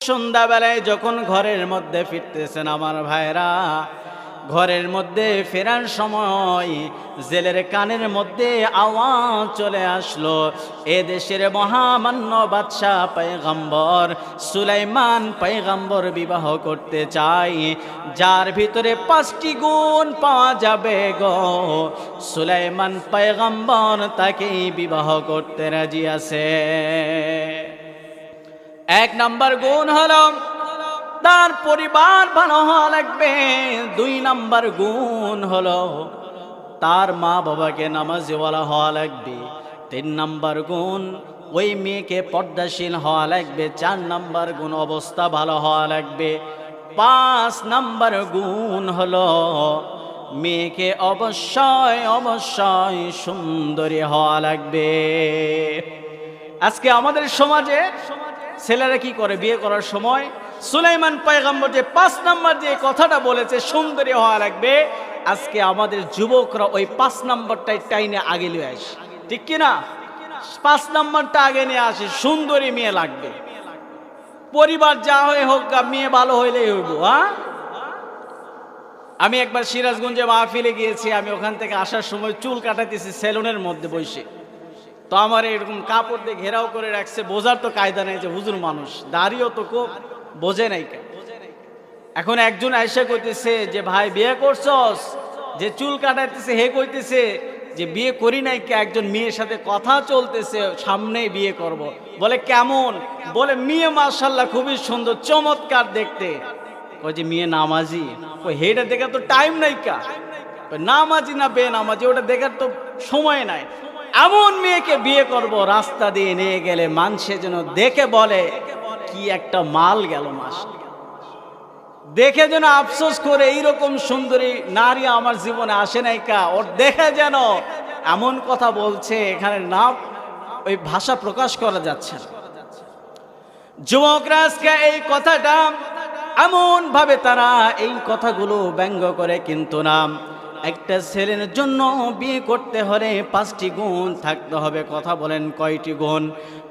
সন্ধ্যাবেলায় যখন ঘরের মধ্যে ফিরতেছেন আমার ভাইরা, ঘরের মধ্যে ফেরার সময় জেলের কানের মধ্যে আওয়াজ চলে আসলো, এ দেশের মহামান্য বাদশাহ পয়গম্বর সুলাইমান পয়গম্বর বিবাহ করতে চাই, যার ভিতরে 5টি গুণ পাওয়া যাবে গো, সুলাইমান পয়গম্বর তাকেই বিবাহ করতে রাজি আছে। 1 নম্বর গুণ হলো তার পরিবার ভালো হওয়া লাগবে। 2 নম্বর গুণ হলো তার মা বাবাকে নামাজওয়ালা হওয়া লাগবে। 3 নম্বর গুণ ওই মেয়েকে পর্দাশীল হওয়া লাগবে। 4 নম্বর গুণ অবস্থা ভালো হওয়া লাগবে। 5 নম্বর গুণ হলো মেয়েকে অবশ্যই অবশ্যই সুন্দরী হওয়া লাগবে। আজকে আমাদের সমাজে ছেলেরা কি করে বিয়ে করার সময়? সুলাইমান পয়গম্বর যে 5 নম্বর যে কথাটা বলেছে সুন্দরী হওয়া লাগবে, আজকে আমাদের যুবকরা ওই 5 নম্বরটাই টাইনে আগে নিয়ে আসে, ঠিক কিনা? 5 নম্বরটা আগে নিয়ে আসে, সুন্দরী মেয়ে লাগবে। পরিবার যা হয়ে হোক, মেয়ে ভালো হইলেই হইব। আমি একবার সিরাজগঞ্জে মাহফিলে গিয়েছি, আমি ওখান থেকে আসার সময় চুল কাটাতেছি সেলুনের মধ্যে বসে, তো আমার এরকম কাপড় দিয়ে ঘেরাও করে রাখছে, বোঝার তো কায়দা নেই যে হুজুর মানুষ, দাঁড়িয়েও তো খুব বোঝে নাই। এখন একজন আয়সা কইতেছে যে ভাই বিয়ে করছস? যে চুল কাটাইতেছে হে কইতেছে যে বিয়ে করি নাই কে, একজন মেয়ের সাথে কথা চলতেছে, সামনেই বিয়ে করব। বলে কেমন? বলে মেয়ে মাশাআল্লাহ খুবই সুন্দর, চমৎকার দেখতে। কই যে মেয়ে নামাজি? কই হেটা দেখার তো টাইম নাই কা, নামাজি না বেনামাজি ওটা দেখার তো সময় নাই। এমন মেয়েকে বিয়ে করব, রাস্তা দিয়ে নিয়ে গেলে মানুষে যেন দেখে বলে কি একটা মাল গেল, মাস দেখে যেন আফসোস করে এইরকম সুন্দরী নারী আমার জীবনে আসে নাই কা, ওর দেখে যেন এমন কথা বলছে, এখানে না ওই ভাষা প্রকাশ করা যাচ্ছে না। যুবকরা আজকে এই কথাটা এমন ভাবে তারা এই কথাগুলো ব্যঙ্গ করে, কিন্তু না, একটা ছেলের জন্য বিয়ে করতে হলে 5টি গুণ থাকতে হবে। কথা বলেন কয়টি গুণ?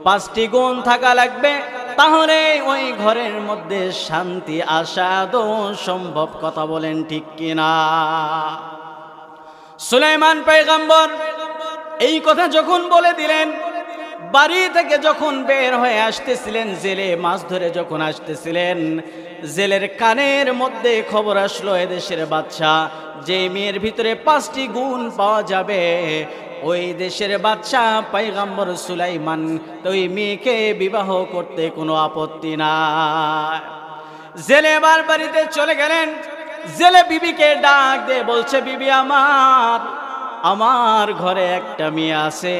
5টি গুণ থাকা লাগবে, তাহলে ওই ঘরের মধ্যে শান্তি আসা আদৌ সম্ভব। কথা বলেন ঠিক কিনা? সুলাইমান পয়গম্বর এই কথা যখন বলে দিলেন, বাড়ি থেকে যখন বের হয়ে আসতেছিলেন, জেলে মাছ ধরে যখন আসতেছিলেন, জেলের কানের মধ্যে খবর আসলো এদেশের বাদশাহ যে মেয়ের ভিতরে 5টি গুণ পাওয়া যাবে, ওই দেশের বাদশাহ পয়গম্বর সুলাইমান তো ওই মেয়েকে বিবাহ করতে কোনো আপত্তি নাই। জেলে এবার বাড়িতে চলে গেলেন। জেলে বিবিকে ডাক দিয়ে বলছে, বিবি আমার ঘরে একটা মেয়ে আছে,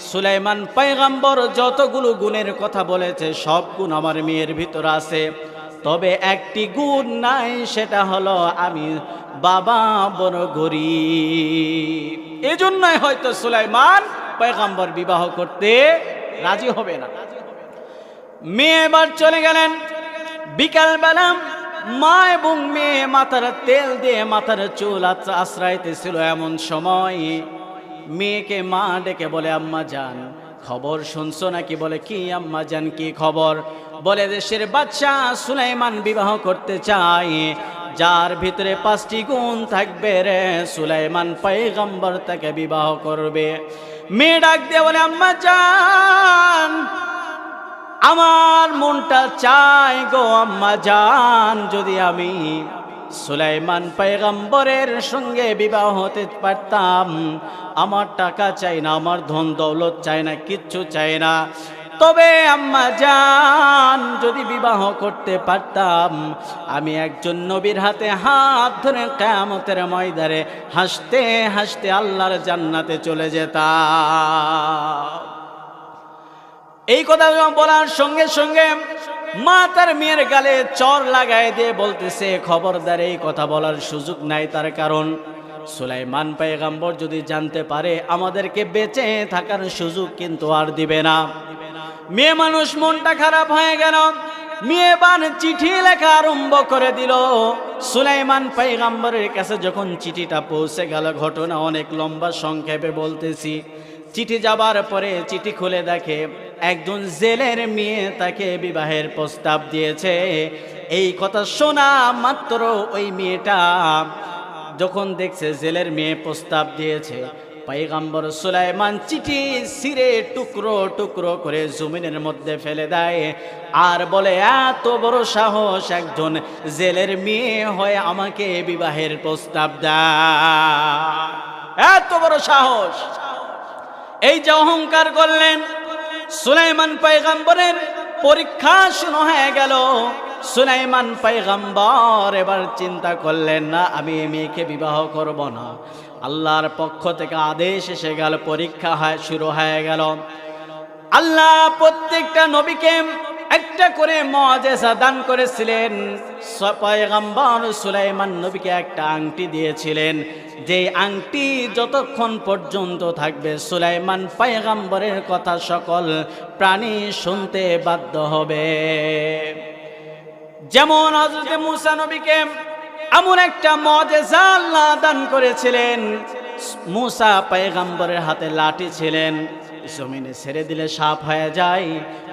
সুলাইমান পয়গম্বর যতগুলো গুণের কথা বলেছে সব গুণ আমার মেয়ের ভিতর আছে, তবে একটি গুণ নাই, সেটা হলো আমি বাবা বড় গরিব। এজন্যই হয়তো সুলাইমান পয়গম্বর বিবাহ করতে রাজি হবে না। মেয়ে এবার চলে গেলেন। বিকালবেলা মা এবং মেয়ে মাথার তেল দিয়ে মাথার চুল আশ্রাইতেছিল, এমন সময় মেয়েকে মা ডেকে বলে, আম্মা জান খবর শুনছো নাকি? বলে কি আম্মা জান কি খবর? বলে দেশের বাদশাহ সুলাইমান বিবাহ করতে চায়, যার ভিতরে 5টি গুণ থাকবে রে, সুলাইমান পয়গম্বর তাকে বিবাহ করবে। মেয়ে ডাক দিয়ে বলে, আম্মা জান আমার মনটা চায় গো আম্মা জান, যদি আমি সুলাইমান পয়গম্বরের সঙ্গে বিবাহ হতে পারতাম, আমার টাকা চাই না, আমার ধন দৌলত চাই না, কিচ্ছু চাই না, তবে আম্মা জান যদি বিবাহ করতে পারতাম, আমি একজন নবীর হাতে হাত ধরে কিয়ামতের ময়দানে হাসতে হাসতে আল্লাহর জান্নাতে চলে যেতাম। এই কথা বলার সঙ্গে সঙ্গে মা তার মেয়ের গালে চর লাগায় দিয়ে বলতেছে, খবরদার এই কথা বলার সুযোগ নাই, তার কারণ সুলাইমান পয়গম্বর যদি জানতে পারে আমাদেরকে বেঁচে থাকার সুযোগ কিন্তু আর দিবে না। মেয়ে মানুষ মনটা খারাপ হয়ে গেল। মেয়ে বান চিঠি লেখা আরম্ভ করে দিল। সুলাইমান পয়গম্বরের কাছে যখন চিঠিটা পৌঁছে গেল, ঘটনা অনেক লম্বা, সংক্ষেপে বলতেছি। চিঠি যাবার পরে চিঠি খুলে দেখে একজন জেলের মেয়ে তাকে বিবাহের প্রস্তাব দিয়েছে। এই কথা শোনা মাত্র ওই মেয়েটা যখন দেখছে জেলের মেয়ে প্রস্তাব দিয়েছে, পয়গম্বর সুলাইমান চিঠি ছিঁড়ে টুকরো টুকরো করে জমিনের মধ্যে ফেলে দেয় আর বলে, এত বড় সাহস একজন জেলের মেয়ে হয়ে আমাকে বিবাহের প্রস্তাব দেয়, এত বড় সাহস! এই যে অহংকার করলেন, সুলাইমান পয়গম্বরের পরীক্ষা শুরু হয়ে গেল। সুলাইমান পয়গম্বর এবার চিন্তা করলেন, না, আমি এই মেয়েকে বিবাহ করব না। আল্লাহর পক্ষ থেকে আদেশ এসে গেল, পরীক্ষা শুরু হয়ে গেল। আল্লাহ প্রত্যেকটা নবীকে একটা করে মুআজিজা দান করেছিলেন। পয়গম্বর সুলাইমান নবীকে একটা আংটি দিয়েছিলেন, যে আংটি যতক্ষণ পর্যন্ত থাকবে সুলাইমান পয়গম্বরের কথা সকল প্রাণী শুনতে বাধ্য হবে। যেমন হযরত মূসা নবীকে এমন একটা মুআজিজা আল্লাহ দান করেছিলেন, মূসা পয়গম্বরের হাতে লাঠি ছিলেন, জমিনে ছেড়ে দিলে সাপ হয়ে যায়,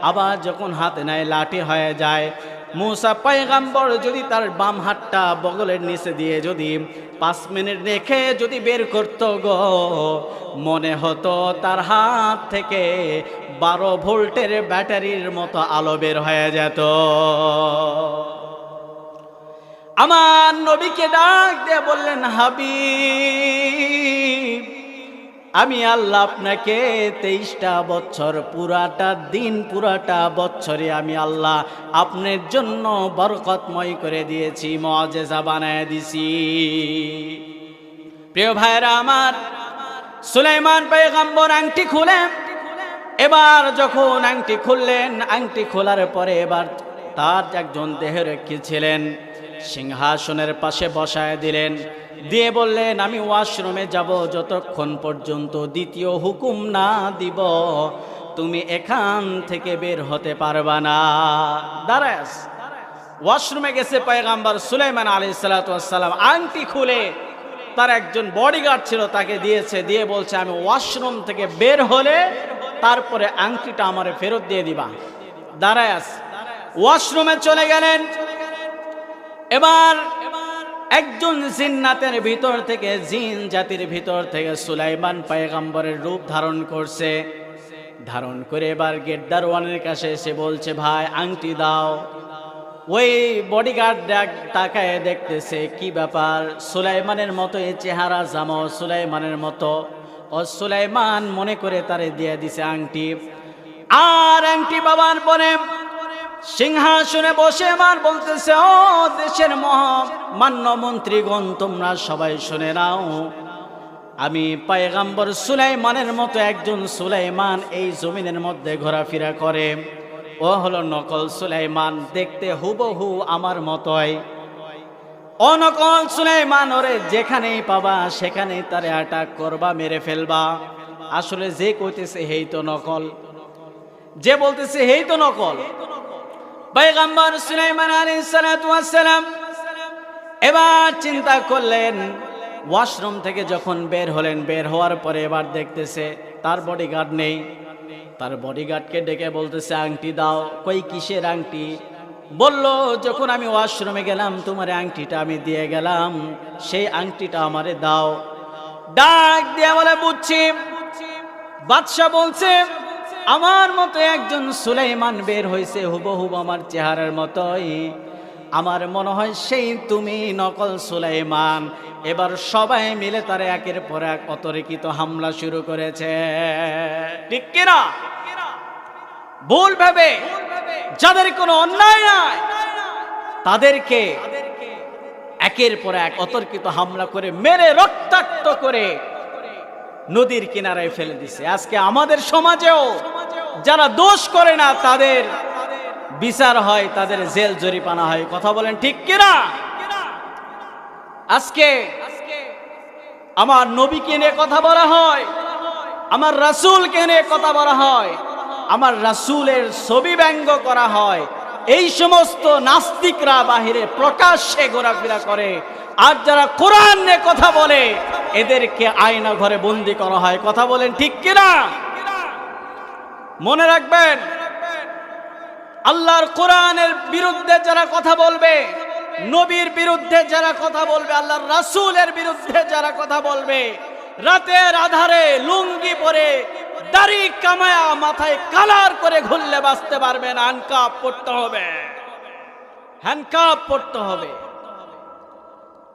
আবার যখন হাতে নেয় লাঠি হয়ে যায়। মূসা পয়গম্বর যদি তার বাম হাতটা বগলের নিচে দিয়ে যদি 5 মিনিট রেখে যদি বের করত গো, মনে হতো তার হাত থেকে 12 ভোল্টের ব্যাটারির মতো আলো বের হয়ে যেত। আমার নবীকে ডাক দিয়ে বললেন, হাবিব, আমি আল্লাহ আপনাকে 23টা বছর পুরাটা দিন পুরাটা বছরে আমি আল্লাহ আপনার জন্য বরকতময় করে দিয়েছি, মুআজিজা বানায় দিছি। প্রিয় ভাইরা আমার, সুলাইমান পয়গম্বর আংটি খুলেন। এবার যখন আংটি খুললেন, আংটি খোলার পরে এবার তার একজন দেহরক্ষী ছিলেন, সিংহাসনের পাশে বসায় দিলেন, দিয়ে বললেন, আমি ওয়াশরুমে যাব, যতক্ষণ পর্যন্ত দ্বিতীয় হুকুম না দিব তুমি এখান থেকে বের হতে পারবা না। দাঁড়ায় ওয়াশরুমে গেছে পয়গম্বর সুলাইমান আলাইহিস সালাতু ওয়াস সালাম, আংটি খুলে তার একজন বডিগার্ড ছিল তাকে দিয়েছে, দিয়ে বলছে, আমি ওয়াশরুম থেকে বের হলে তারপরে আংটিটা আমারে ফেরত দিয়ে দিবা। দাঁড়ায় ওয়াশরুমে চলে গেলেন। এবার একজন জিন্নাতের ভিতর থেকে, জিন জাতির ভিতর থেকে সুলাইমান পয়গম্বরের রূপ ধারণ করছে। ধারণ করে এবার গেট দারোয়ানের কাছে এসে বলছে, ভাই আংটি দাও। ওই বডিগার্ড তাকায় দেখতেছে, কি ব্যাপার, সুলাইমানের মতো এই চেহারা, জামা সুলাইমানের মতো। ও সুলাইমান মনে করে তারে দিয়ে দিছে আংটি। আর আংটি বাবার পরে সিংহাসনে বসে আমার বলতেছে, ও দেশের মহামান্য মন্ত্রীগণ, তোমরা সবাই শুনে নাও, আমি পয়গম্বর সুলাইমানের মতো একজন সুলাইমান এই জমিনের মধ্যে ঘোরাফেরা করে। ও হলো নকল সুলাইমান, দেখতে হুবহু আমার মতোই। ও নকল সুলাইমান, ওরে যেখানেই পাবা সেখানেই তারে অ্যাটাক করবা, মেরে ফেলবা। আসলে যে কইতেছে হেই তো নকল, যে বলতেছে হেই তো নকল। পয়গম্বর সুলাইমান আলাইহিস সালাতু ওয়াস সালাম এবার চিন্তা করলেন, ওয়াশরুম থেকে যখন বের হলেন, বের হওয়ার পরে এবার দেখতেছে তার বডিগার্ড নেই। তার বডিগার্ডকে ডেকে বলতেছে, আংটি দাও। কই কিসের আংটি? বলল, যখন আমি ওয়াশরুমে গেলাম তোমার আংটিটা আমি দিয়ে গেলাম, সেই আংটিটা আমারে দাও। ডাক দিয়ে বলে, বুঝছি। বাদশা বলছে, আমার মতো একজন সুলাইমান বের হয়েছে হুবহু আমার চেহারার মতোই, আমার মনে হয় সেই তুমি নকল সুলাইমান। এবার সবাই মিলে তারা একের পর এক অতর্কিত হামলা শুরু করেছে, ঠিক কিনা? ভুল ভেবে, যাদের কোনো অন্যায় নাই তাদেরকে একের পর এক অতর্কিত হামলা করে মেরে রক্তাক্ত করে নদীর কিনারায় ফেলে দিছে। আজকে আমাদের সমাজেও যারা দোষ করে না তাদের বিচার হয়, তাদের জেল জরিমানা হয়। কথা বলেন ঠিক কিনা? আজকে আমার নবীকে নিয়ে কথা বলা হয়, আমার রাসূলকে নিয়ে কথা বলা হয়, আমার রাসূলের ছবি ব্যঙ্গ করা হয়। এই সমস্ত নাস্তিকরা বাহিরে প্রকাশ্যে ঘোরাফেরা করে, আর যারা কোরআন নিয়ে কথা বলে এদেরকে আয়না ঘরে বন্দি করা হয়। কথা বলেন ঠিক কিনা? মনে রাখবেন, আল্লাহর কোরআনের বিরুদ্ধে যারা কথা বলবে, নবীর বিরুদ্ধে যারা কথা বলবে, আল্লাহর রাসূলের বিরুদ্ধে যারা কথা বলবে, রাতের আধারে লুঙ্গি পরে দাড়ি কামায়া মাথায় কালার করে ঘুরলে বাঁচতে পারবে না। হ্যান্ডকাপ পড়তে হবে, হ্যান্ডকাপ পড়তে হবে।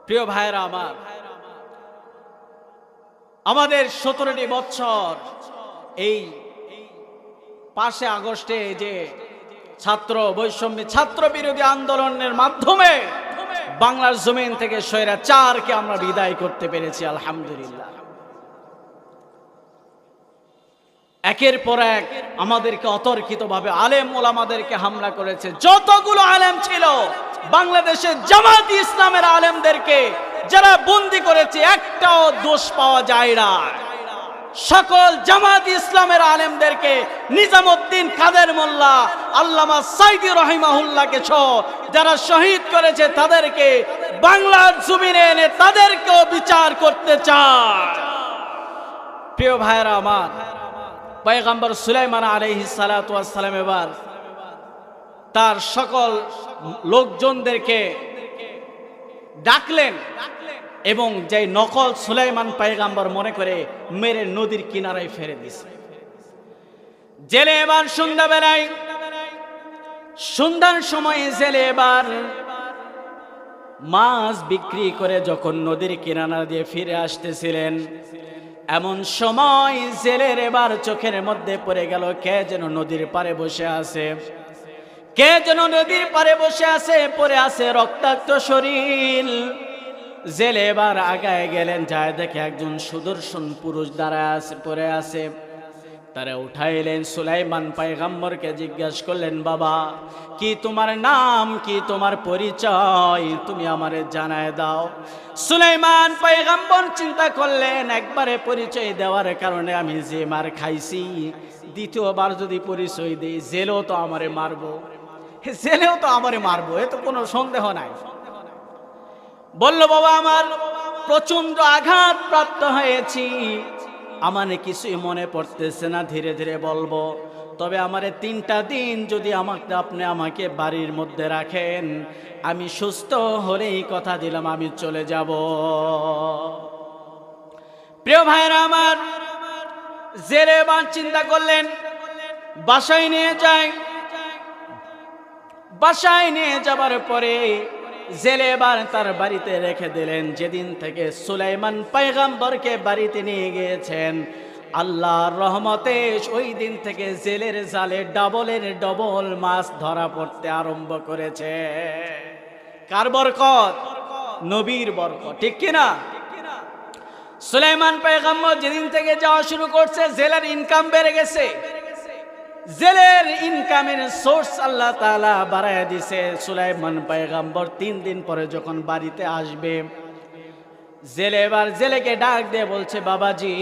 প্রিয় ভাইরা আমার, আমাদের 17টি বছর এই 5 আগস্টে যে ছাত্র বৈষম্য ছাত্র বিরোধী আন্দোলনের মাধ্যমে বাংলার জমিন থেকে স্বৈরাচারকে আমরা বিদায় করতে পেরেছি, আলহামদুলিল্লাহ। একের পর এক আমাদেরকে অতর্কিতভাবে আলেম ওলামাদেরকে হামলা করেছে। যতগুলো আলেম ছিল বাংলাদেশের জামাত ইসলামের আলেমদেরকে যারা বন্দী করেছে, একটাও দোষ পাওয়া যায় না। সকল জামাত ইসলামের আলেমদেরকে, নিজামউদ্দিন কাদের মোল্লা, আল্লামা সাইদি রহিমাহুল্লাহকে সহ যারা শহীদ করেছে তাদেরকে বাংলার জমিনে এনে তাদেরকেও বিচার করতে চায়। প্রিয় ভাইরা আমার, পয়গম্বর সুলাইমান আলাইহিস সালাতু ওয়াস সালাম এবার তার সকল লোকজনদেরকে ডাকলেন এবং যে নকল সুলাইমান পয়গম্বর মনে করে মেরে নদীর কিনারায় ফেলে দিয়েছে। জেলে এবার সন্ধ্যার সময় জেলে এবার মাছ বিক্রি করে যখন নদীর কিনারা দিয়ে ফিরে আসতেছিলেন, এমন সময় জেলের এবার চোখের মধ্যে পড়ে গেল কে যেন নদীর পাড়ে বসে আছে, কে যেন নদীর পাড়ে বসে আছে, পড়ে আছে রক্তাক্ত শরীর। জেলে এবার আগায় গেলেন, যায় দেখে একজন সুদর্শন পুরুষ দাঁড়ায় আছে, পড়ে আছে। তারা উঠাইলেন, সুলাইমান পয়গম্বরকে জিজ্ঞাসা করলেন, বাবা কি তোমার নাম, কি তোমার পরিচয়, তুমি আমারে জানায় দাও। সুলাইমান পয়গম্বর চিন্তা করলেন, একবারে পরিচয় দেওয়ার কারণে আমি যে মার খাইছি, দ্বিতীয়বার যদি পরিচয় দিই জেলেও তো আমারে মারবো, জেলেও তো আমারে মারবো, এ তো কোনো সন্দেহ নাই। বলল, বাবা আমার প্রচন্ড আঘাত প্রাপ্ত হয়েছি, আমার কিছুই মনে পড়তেছে না, ধীরে ধীরে বলবো। তবে আমারে 3টা দিন যদি আপনি আমাকে বাড়ির মধ্যে রাখেন, আমি সুস্থ হলেই কথা দিলাম আমি চলে যাব। প্রিয় ভাইরা আমার, জেলে এবার চিন্তা করলেন বাসায় নিয়ে যায়। বাসায় নিয়ে যাবার পরে জেলে এবার তার বাড়িতে রেখে দিলেন। যেদিন থেকে সুলাইমান পয়গম্বরকে বাড়িতে নিয়ে গিয়েছেন, আল্লাহর রহমতে ওই দিন থেকে জেলের জালে ডবলের ডবল মাছ ধরা পড়তে আরম্ভ করেছে। কার বরকত? নবীর বরকত, ঠিক কিনা? সুলাইমান পয়গম্বর যেদিন থেকে যাওয়া শুরু করছে, জেলের ইনকাম বেড়ে গেছে। জেলের ইনকামের সোর্স আল্লাহ তাআলা বাড়ায় দিছে। সুলাইমান পয়গম্বর 3 দিন পরে যখন বাড়িতে আসবে, জেলে এবার জেলেকে ডাক দিয়ে বলছে, বাবাজি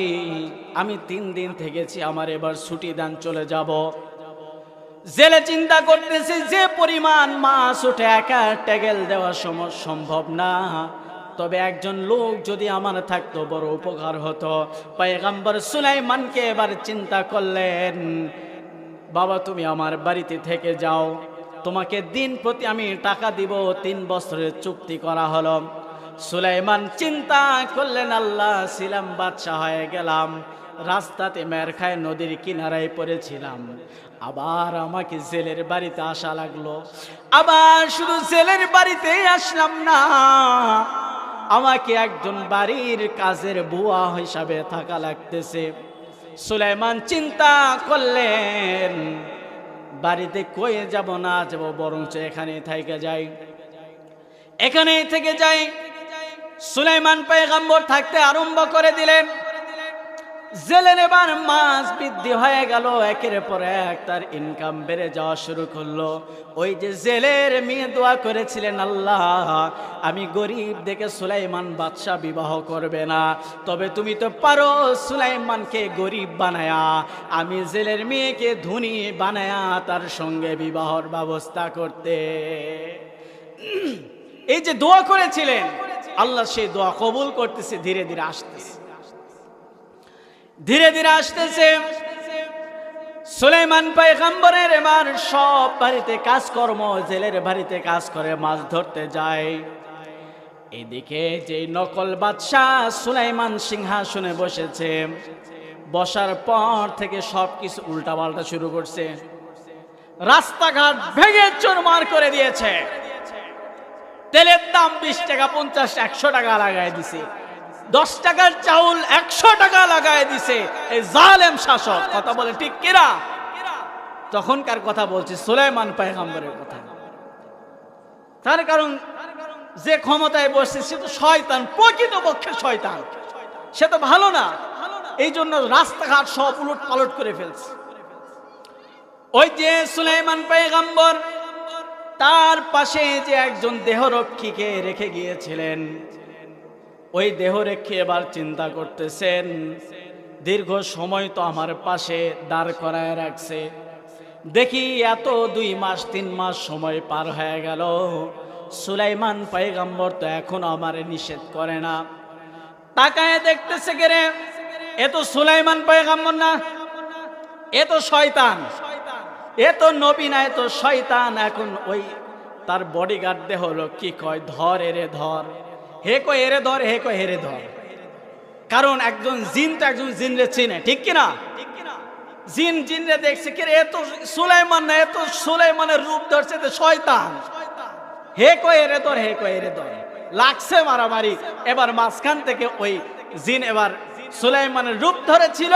আমি 3 দিন থেকেছি, আমার এবার ছুটি দান, চলে যাব। জেলে চিন্তা করতেছে যে পরিমাণ মাছ উঠে একা টেগেল দেওয়া সম্ভব না, তবে একজন লোক যদি আমার থাকতো বড় উপকার হতো। পয়গম্বর সুলাইমানকে এবার চিন্তা করলেন, বাবা তুমি আমার বাড়িতে থেকে যাও, তোমাকে দিন প্রতি আমি টাকা দিব, 3 বছরের চুক্তি করা হলো। সুলাইমান চিন্তা করলেন, আল্লাহ ছিলাম বাদশা হয়ে গেলাম, রাস্তাতে মের খায় নদীর কিনারায় পড়েছিলাম, আবার আমাকে জেলের বাড়িতে আসা লাগলো। আবার শুধু জেলের বাড়িতে আসলাম না, আমাকে একজন বাড়ির কাজের বুয়া হিসাবে থাকা লাগতেছে। সুলাইমান চিন্তা করলেন, বাড়িতে কই যাব না যাব, বরঞ্চ এখানে থেকে যাই, এখানেই থেকে যাই। সুলাইমান পয়গম্বর থাকতে আরম্ভ করে দিলেন। জেলের এবার মাছ বৃদ্ধি হয়ে গেল, একের পর এক তার ইনকাম বেড়ে যাওয়া শুরু করলো। ওই যে জেলের মেয়ে দোয়া করেছিলেন, আল্লাহ আমি গরিব দেখে সুলাইমান বাদশা বিবাহ করবে না, তবে তুমি তো পারো সুলাইমানকে গরিব বানায়া আমি জেলের মেয়েকে ধনী বানায়া তার সঙ্গে বিবাহর ব্যবস্থা করতে। এই যে দোয়া করেছিলেন, আল্লাহ সেই দোয়া কবুল করতেছে, ধীরে ধীরে আসতেছে, ধীরে ধীরে আসতেছে। সুলাইমান পয়গম্বরের এবার সব বাড়িতে কাজকর্ম, জেলের বাড়িতে কাজ করে, মাছ ধরতে যায়। এদিকে যে নকল বাদশাহ সুলাইমান সিংহাসনে বসেছে, বসার পর থেকে সবকিছু উল্টাপাল্টা শুরু করছে। রাস্তাঘাট ভেঙে চুরমার করে দিয়েছে। তেলের দাম 20 টাকা 50 100 টাকা লাগায় দিছে। 10 টাকার চাউল 100 টাকা লাগায় দিছে এই জালেম শাসক। কথা বলে ঠিক কিনা? তখনকার কথা বলছি, সুলাইমান পয়গম্বরের কথা। তার কারণ যে ক্ষমতায় বসছে সে তো শয়তান, প্রকৃতপক্ষে শয়তান, সে তো ভালো না। এই জন্য রাস্তাঘাট সব উলট পালট করে ফেলছে। ওই যে সুলাইমান পয়গম্বর, তার পাশে যে একজন দেহরক্ষীকে রেখে গিয়েছিলেন, ওই দেহরক্ষী এবার চিন্তা করতেছেন, দীর্ঘ সময় তো আমার পাশে দাঁড় করায় রাখছে, দেখি এত 2 মাস 3 মাস সময় পার হয়ে গেল, সুলাইমান পয়গম্বর তো এখন আমার নিষেধ করে না। তাকায় দেখতেছে গেরে, এ তো সুলাইমান পয়গম্বর না, এ তো শয়তান, এ তো নবী না, এ তো শয়তান। এখন ওই তার বডিগার্ড দেহ হলো কি কয়, ধর এরে ধর, হে কয় এরে ধর, হে কয় হেরে ধর। কারণ একজন জিন তো একজন জিনরে চিনে, ঠিক কিনা? জিন জিনরে দেখছে কে, এ তো সুলাইমান না, এ তো সুলাইমানের রূপ ধরছে, তো শয়তান, হে কয় এরে ধর, হে কয় এরে ধর। লাগছে মারামারি। এবার মাঝখান থেকে ওই জিন এবার সুলাইমানের রূপ ধরেছিল,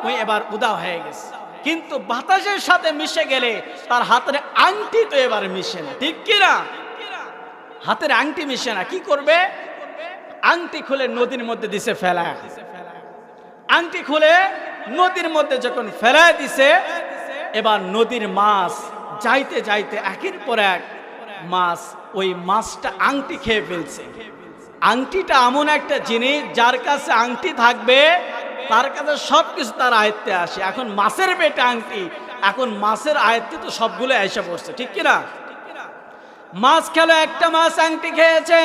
ওই এবার উদা হয়ে গেছে। কিন্তু বাতাসের সাথে মিশে গেলে তার হাতের আংটি তো এবার মিশে না, ঠিক কিনা? হাতের আংটি মিশে না, কি করবে? আংটি খুলে নদীর মধ্যে দিছে ফেলায়। আংটি খুলে নদীর মধ্যে যখন ফেলায় দিছে, এবার নদীর মাছ যাইতে যাইতে একের পর এক মাছ ওই মাছটা আংটি খেয়ে ফেলছে। আংটিটা এমন একটা জিনিস, যার কাছে আংটি থাকবে তার কাছে সবকিছু তার আয়ত্তে আসে। এখন মাছের পেটে আংটি, এখন মাছের আয়ত্তে তো সবগুলো এসে পড়ছে, ঠিক কিনা? মাছ খেলো, একটা মাছ আংটি খেয়েছে,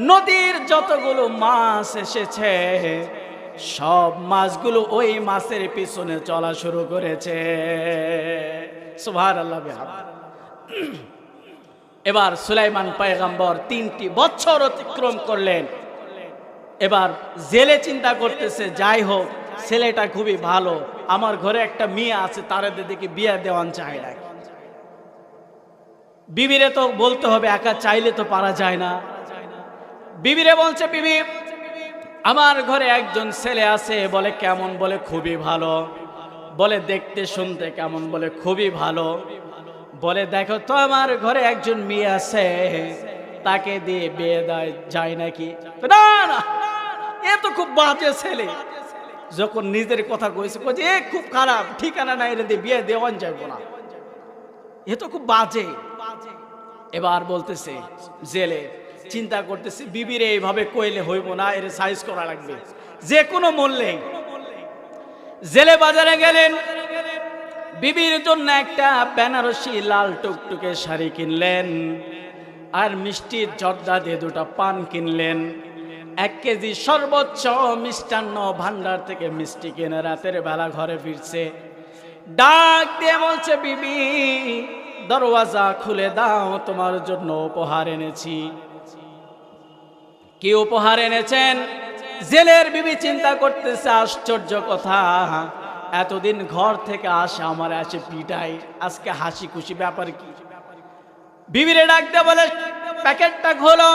নদীর যতগুলো মাছ এসেছে সব মাছগুলো ওই মাছের পিছনে চলা শুরু করেছে। সুবহানাল্লাহ। এবার সুলাইমান পয়গম্বর 3টি বছর অতিক্রম করলেন। এবার জেলে চিন্তা করতেছে, যাই হোক ছেলেটা খুবই ভালো, আমার ঘরে একটা মেয়ে আছে, তারে দেখি বিয়ে দেওয়ান চাই না। বিবিরে তো বলতে হবে, একা চাইলে তো পারা যায় না। বিবিরে বলছে, বিবি আমার ঘরে একজন ছেলে আছে। বলে কেমন? বলে খুবই ভালো। বলে দেখতে শুনতে কেমন? বলে খুবই ভালো। বলে দেখো তো আমার ঘরে একজন মেয়ে আছে, তাকে দিয়ে বিয়ে দেয় যায় নাকি? না না, এ তো খুব বাজে ছেলে। যখন নিজের কথা কইছে, কইছে এ খুব খারাপ, ঠিকানা নাই, এর দিয়ে বিয়ে দেওয়ান যাইব না, এ তো খুব বাজে। এবার বলতেছে জেলে, চিন্তা করতেছে বিবিরে এইভাবে কইলে হইব না, এর সাইজ করা লাগবে যে কোনো মূল্যে। জেলে বাজারে গেলেন, বিবির জন্য একটা বেনারসি লাল টুকটুকে শাড়ি কিনলেন, আর মিষ্টির জর্দা দিয়ে 2টা পান কিনলেন। 1 কেজি সর্বোচ্চ মিষ্টান্ন ভান্ডার থেকে মিষ্টি কিনে রাতের বেলা ঘরে ফিরছে। ডাক দিয়ে বলছে, বিবি দরওয়াজা খুলে দাও, তোমার জন্য উপহার এনেছি। কি উপহার এনেছেন? জেলের বিবি চিন্তা করতেছে, আশ্চর্য কথা, এতদিন ঘর থেকে আসে, আমার আসে পিটাই, আজকে হাসি খুশি, ব্যাপার কি? বিবিরে ডাক দিয়ে বলে, প্যাকেটটা খোলো,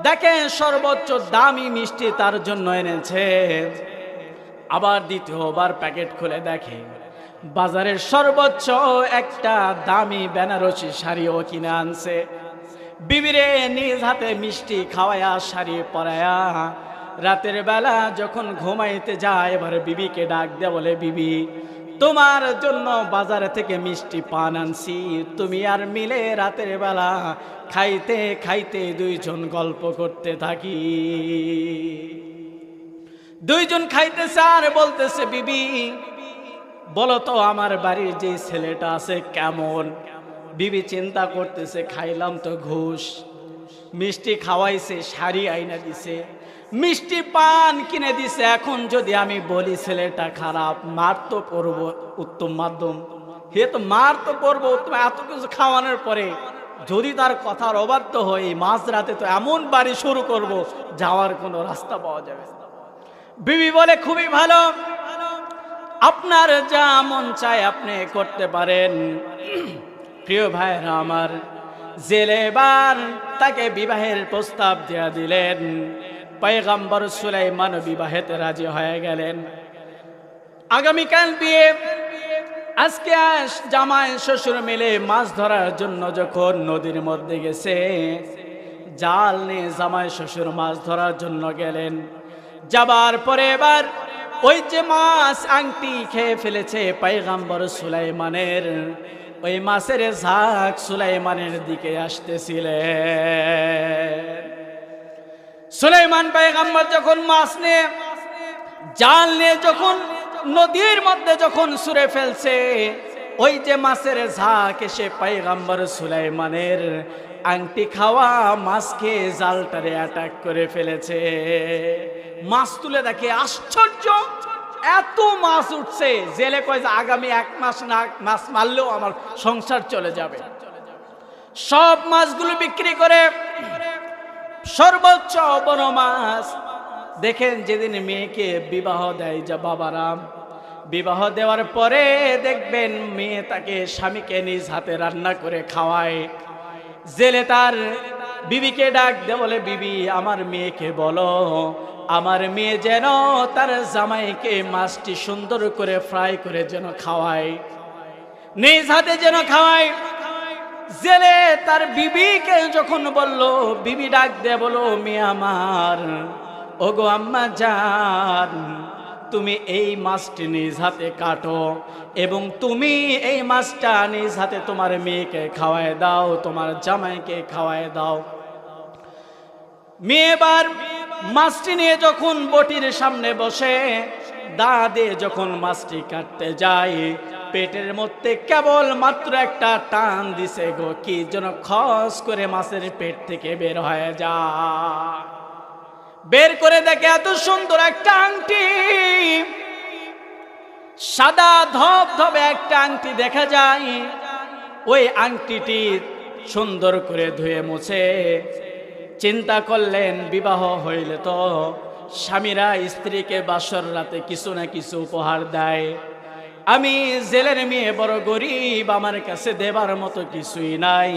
দেখে সর্বোচ্চ দামি মিষ্টি তার জন্য এনেছে। আবার দ্বিতীয়বার প্যাকেট খুলে দেখে বাজারের সর্বোচ্চ একটা দামি বেনারসি শাড়িও কিনে আনছে। বিবিরে নিজ হাতে মিষ্টি খাওয়ায়া, শাড়ি পরায়া রাতের বেলা যখন ঘুমাইতে যায়, এবার বিবিকে ডাক দিয়ে বলে, বিবি তোমার জন্য বাজারে থেকে মিষ্টি পান আনছি, তুমি আর মিলে রাতের বেলা খাইতে খাইতে 2 জন গল্প করতে থাকি। 2 জন খাইতেছে আর বলতেছে, বিবি বলো তো আমার বাড়ির যে ছেলেটা আছে কেমন? বিবি চিন্তা করতেছে, খাইলাম তো ঘুষ, মিষ্টি খাওয়াইছে, শাড়ি আইনা দিছে, মিষ্টি পান কিনে দিছে। এখন যদি আমি বলি ছেলেটা খারাপ, মার তো পড়ব উত্তম মাধ্যম, হে তো মার তো পড়ব উত্তম। এত কিছু খাওয়ানোর পরে যদি তার কথার অবাধ্য হই, মাঝরাতে তো এমন বাড়ি শুরু করব, যাওয়ার কোনো রাস্তা পাওয়া যাবে না। বিবি বলে খুবই ভালো, আপনার যা মন চায় আপনি করতে পারেন। প্রিয় ভাইরা আমার, জেলে এবার তাকে বিবাহের প্রস্তাব দেয়া দিলেন। পয়গম্বর সুলাইমান বিবাহেতে রাজি হয়ে গেলেন। আগামীকাল বিয়ে। আজকে জামাই শ্বশুর মিলে মাছ ধরার জন্য যখন নদীর মধ্যে গেছে, জাল নিয়ে জামাই শ্বশুর মাছ ধরার জন্য গেলেন। যাবার পরে এবার ওই যে মাছ আংটি খেয়ে ফেলেছে পয়গম্বর সুলাইমানের, ওই মাছের ঝাঁক সুলাইমানের দিকে আসতেছিলেন। সুলাইমান পয়গম্বর যখন মাছ নিয়ে জাল নিয়ে যখন নদীর মধ্যে যখন ছুঁড়ে ফেলছে, ওই যে মাছের ঝাঁক এসে পয়গম্বর সুলাইমানের আংটি খাওয়া মাছকে জালটারে অ্যাটাক করে ফেলেছে। মাছ তুলে দেখে আশ্চর্য, এত মাছ উঠছে। জেলে কয় যে আগামী 1 মাস না মাছ মারলেও আমার সংসার চলে যাবে। সব মাছগুলো বিক্রি করে সর্বোচ্চ বড় মাছ দেখেন, যেদিন মেয়েকে বিবাহ দেয় যা বাবারা, বিবাহ দেওয়ার পরে দেখবেন মেয়ে তাকে স্বামীকে নিজ হাতে রান্না করে খাওয়ায়। জেলে তার বিবিকে ডাক দে, বলে বিবি আমার মেয়েকে বলো আমার মেয়ে যেন তার জামাইকে মাছটি সুন্দর করে ফ্রাই করে যেন খাওয়ায়, নিজ হাতে যেন খাওয়ায়। জেলে তার বিবিকে যখন বলল, বিবি ডাক দে বলো মেয়ে আমার, ওগো আম্মা জান, তুমি এই মাছটি নিজ হাতে কাটো এবং তুমি এই মাছটা নিজ হাতে তোমার মেয়েকে খাওয়ায় দাও, তোমার জামাইকে খাওয়ায় দাও। মেয়ে এবার মাছটি নিয়ে যখন বটির সামনে বসে দা দিয়ে যখন মাছটি কাটতে যায়, পেটের মধ্যে কেবল মাত্র একটা টান দিছে গো, কি যেন খস করে মাছের পেট থেকে বের হয়ে যায়। বের করে দেখে এত সুন্দর একটা আংটি, সাদা ধবধবে একটা আংটি দেখা যায়। ওই আংটিটি সুন্দর করে ধুয়ে মুছে চিন্তা করলেন, বিবাহ হইলে তো স্বামীরা স্ত্রীকে বাসর রাতে কিছু না কিছু উপহার দেয়। আমি জেলের মেয়ে, বড় গরিব, আমার কাছে দেবার মতো কিছুই নাই,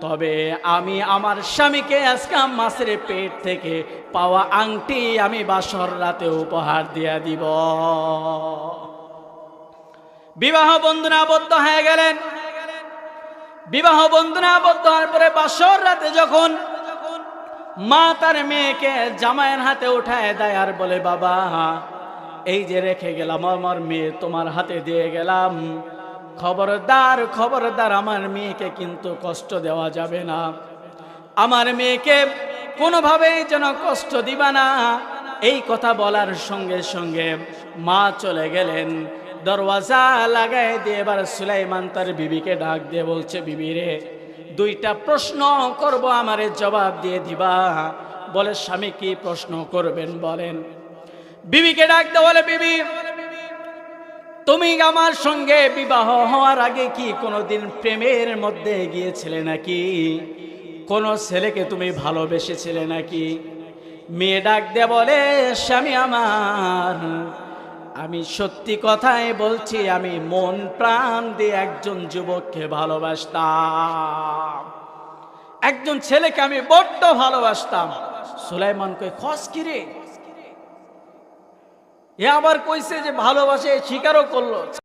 তবে আমি আমার স্বামীকে আজকে মাছের পেট থেকে পাওয়া আংটি আমি বাসর রাতে উপহার দিয়া দিব। বিবাহ বন্ধনে আবদ্ধ হয়ে গেলেন। বিবাহ বন্ধনে আবদ্ধ হওয়ার পরে বাসর রাতে যখন মা তার মেয়েকে জামাইয়ের হাতে উঠায় দেয় আর বলে, বাবা এই যে রেখে গেলাম আমার মেয়ে তোমার হাতে দিয়ে গেলাম, খবরদার খবরদার আমার মেয়েকে কিন্তু কষ্ট দেওয়া যাবে না, আমার মেয়েকে কোনোভাবেই যেন কষ্ট দিবা না। এই কথা বলার সঙ্গে সঙ্গে মা চলে গেলেন। দরওয়াজা লাগাই দিয়ে এবার সুলাইমান তার বিবিকে ডাক দিয়ে বলছে, বিবি রে, 2টা প্রশ্ন করব, আমারে জবাব দিয়ে দিবা। বলে, স্বামী কি প্রশ্ন করবেন বলেন। বিবিকে ডাক দিয়ে বলে, বিবি তুমি আমার সঙ্গে বিবাহ হওয়ার আগে কি কোনোদিন প্রেমের মধ্যে গিয়েছিলে নাকি? কোন ছেলেকে তুমি ভালোবেসেছিলে নাকি? মেয়ে ডাক দিয়ে বলে, স্বামী আমার, আমি সত্যি কথাই বলছি, আমি মন প্রাণ দিয়ে একজন যুবককে ভালোবাসতাম, একজন ছেলেকে আমি বড্ড ভালোবাসতাম। সুলাইমান কই, খস কিরে, এ আবার কইছে যে ভালোবাসে, স্বীকারও করলো।